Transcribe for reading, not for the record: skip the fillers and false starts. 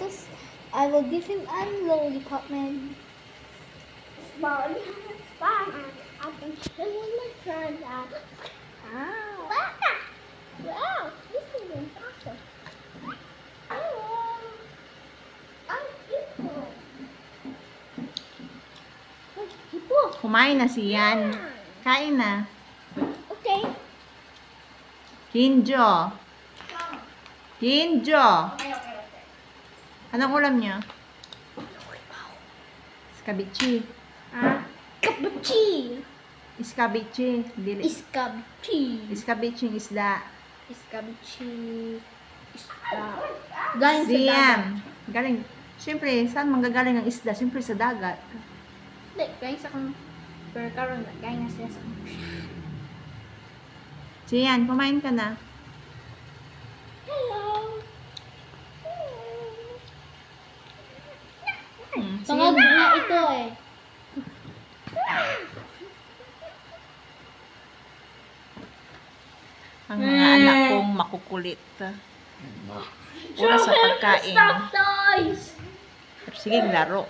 Doritos, I will give him a lollipop, man. Ball has fun. I can show my friend that. Wow, this is awesome. Kumain na si Yan. Kain na. Okay. Hinjo. Hinjo. Anong ulam niyo? Iskabichi. Kabuchi. Iskabichi. Dili. Iskabichi. Iskabichi yung isda. Iskabichi. Isda. Galing sa dagat. Siam. Galing. Siyempre, saan manggagaling ang isda? Siyempre sa dagat. Hindi, galing sa kung... Pero karon galing na sila sa Sian, kumain ka na. Hello. Tungod na ito eh. Ang mga anak kong makukulit. Oras sa pagkain. Stop, toys! Sige, laro.